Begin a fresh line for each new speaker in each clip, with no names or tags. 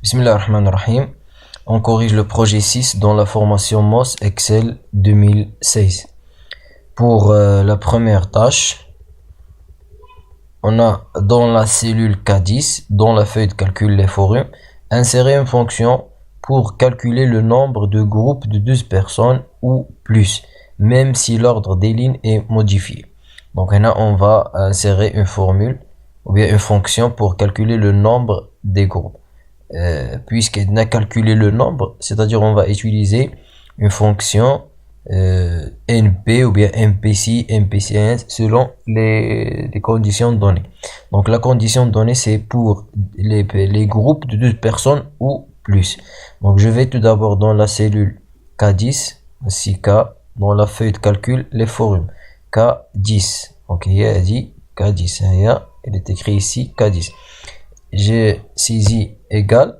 Bismillahirrahmanirrahim. On corrige le projet 6 dans la formation MOS Excel 2016. Pour la première tâche, on a dans la cellule K10, dans la feuille de calcul les forums, insérer une fonction pour calculer le nombre de groupes de 12 personnes ou plus, même si l'ordre des lignes est modifié. Donc là, on va insérer une formule ou bien une fonction pour calculer le nombre des groupes. Puisqu'elle a calculé le nombre, c'est-à-dire on va utiliser une fonction NP ou bien MPC, MPC1 selon les conditions données. Donc la condition donnée c'est pour les groupes de 2 personnes ou plus. Donc je vais tout d'abord dans la cellule K10, voici K, dans la feuille de calcul les forums K10. Donc il a dit K10, il est écrit ici K10. J'ai saisi égal,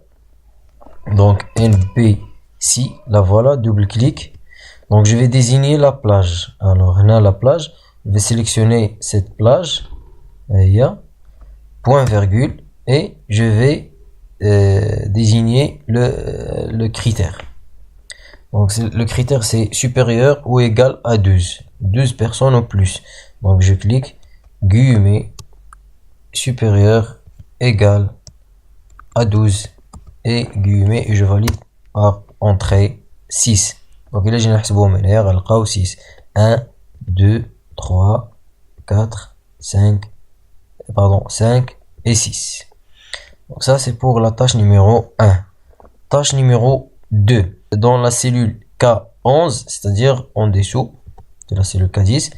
donc NPC, la voilà, double clic. Donc je vais désigner la plage. Alors on a la plage, je vais sélectionner cette plage, point virgule, et je vais désigner le critère. Donc le critère c'est supérieur ou égal à 12 personnes ou plus. Donc je clique guillemets supérieur égal à 12 et guillemets et je valide par entrée 6. Donc là j'ai نحسبهم من هنا غنلقاو 6 1 2 3 4 5 et 6. Donc ça c'est pour la tâche numéro 1. Tâche numéro 2, dans la cellule K11, c'est-à-dire en dessous de la cellule K10,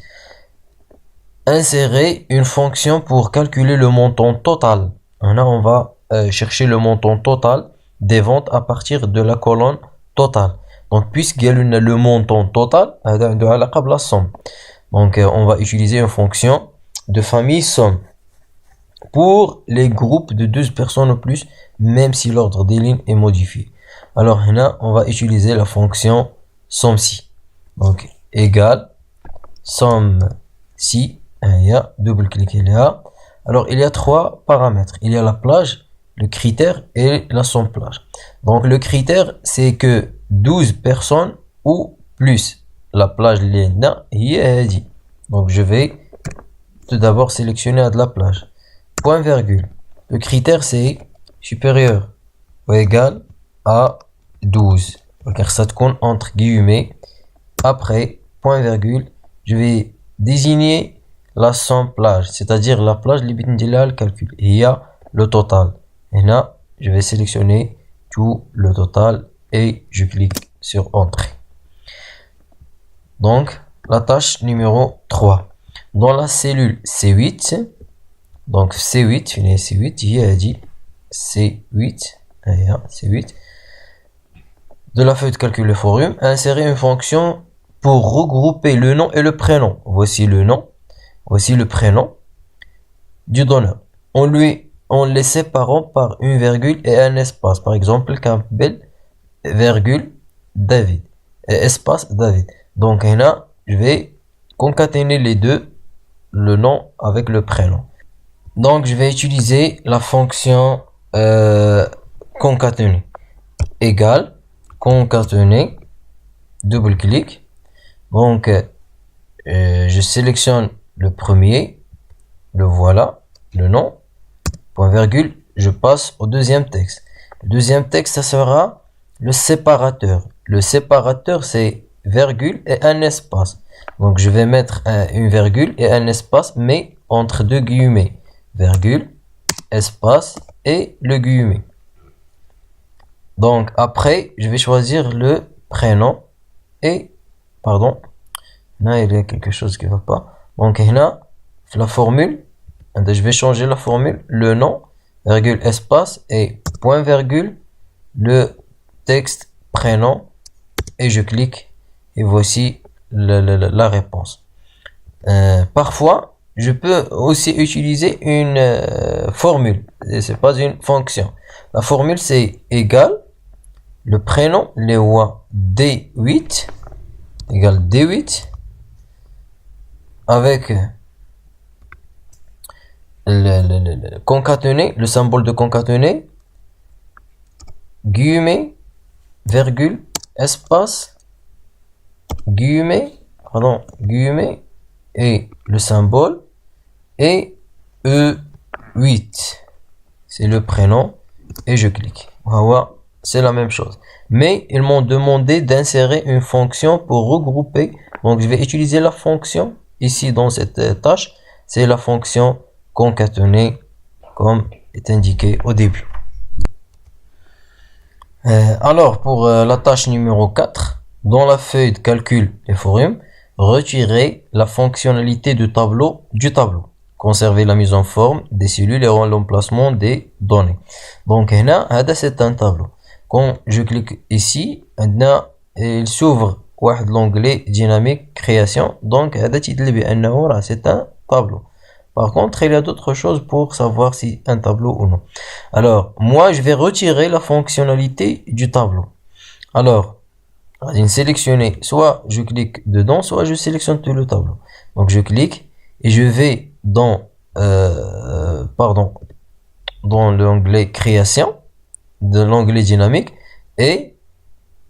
insérer une fonction pour calculer le montant total. Là, on va chercher le montant total des ventes à partir de la colonne totale. Donc, puisqu'il y a le montant total, la somme. Donc, on va utiliser une fonction de famille somme pour les groupes de 12 personnes ou plus, même si l'ordre des lignes est modifié. Alors, là, on va utiliser la fonction somme-si. Donc, égal somme-si. Double cliquer là. Alors il y a 3 paramètres. Il y a la plage, le critère et la somme plage. Donc le critère c'est que 12 personnes ou plus. La plage l'ena est dit. Donc je vais tout d'abord sélectionner de la plage. Point virgule. Le critère c'est supérieur ou égal à 12. Car ça compte entre guillemets. Après point virgule, je vais désigner la somme plage, c'est-à-dire la plage اللي بندير le calcul. Il y a le total. Et là, je vais sélectionner tout le total et je clique sur entrée. Donc, la tâche numéro 3. Dans la cellule C8, donc C8, finis C8, il a dit C8, C8, de la feuille de calcul le forum, insérer une fonction pour regrouper le nom et le prénom. Voici le nom. Voici le prénom du donneur. En les séparant par une virgule et un espace. Par exemple, Campbell, virgule, David. Et espace, David. Donc là, je vais concaténer les deux, le nom avec le prénom. Donc je vais utiliser la fonction concaténer. Égal, concaténer, double clic. Donc je sélectionne le premier, le voilà, le nom, point virgule, je passe au deuxième texte. Le deuxième texte, ça sera le séparateur. Le séparateur, c'est virgule et un espace. Donc, je vais mettre une virgule et un espace, mais entre deux guillemets. Virgule, espace et le guillemet. Donc, après, je vais choisir le prénom et, pardon, là, il y a quelque chose qui ne va pas. Donc, là, la formule, je vais changer la formule, le nom, virgule, espace et point virgule, le texte, prénom, et je clique, et voici la réponse. Parfois, je peux aussi utiliser une formule, c'est pas une fonction. La formule, c'est égal, le prénom, le D8, égal D8, avec le concaténer, le symbole de concaténer, guillemets, virgule, espace, guillemets, guillemets, et le symbole, et E8. C'est le prénom, et je clique. Voilà, c'est la même chose. Mais ils m'ont demandé d'insérer une fonction pour regrouper. Donc, je vais utiliser la fonction ici dans cette tâche. C'est la fonction concaténer, comme est indiqué au début. Alors, pour la tâche numéro 4, dans la feuille de calcul des forums, retirer la fonctionnalité du tableau. Conserver la mise en forme des cellules et l'emplacement des données. Donc, là, c'est un tableau. Quand je clique ici, il s'ouvre l'onglet dynamique création. Donc, c'est un tableau. Par contre, il y a d'autres choses pour savoir si un tableau ou non. Alors, moi, je vais retirer la fonctionnalité du tableau. Alors, je vais sélectionner, soit je clique dedans, soit je sélectionne tout le tableau. Donc, je clique et je vais dans l'onglet création, de l'onglet dynamique, et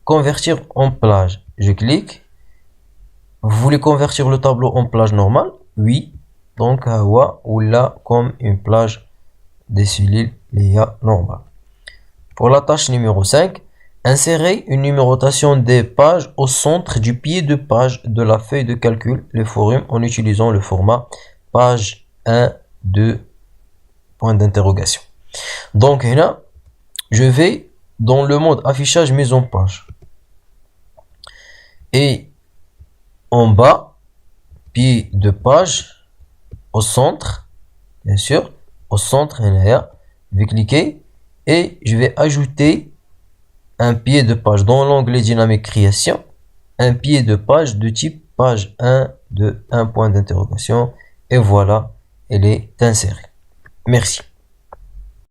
convertir en plage. Je clique. Vous voulez convertir le tableau en plage normale? Oui. Donc, ou là, comme une plage des cellules LIA normale. Pour la tâche numéro 5, insérer une numérotation des pages au centre du pied de page de la feuille de calcul, les forums, en utilisant le format page 1, 2, point d'interrogation. Donc, là, je vais dans le mode affichage mise en page. Et en bas, pied de page, au centre, bien sûr, au centre, je vais cliquer et je vais ajouter un pied de page dans l'onglet dynamique création, un pied de page de type page 1 de 1 point d'interrogation, et voilà, elle est insérée. Merci.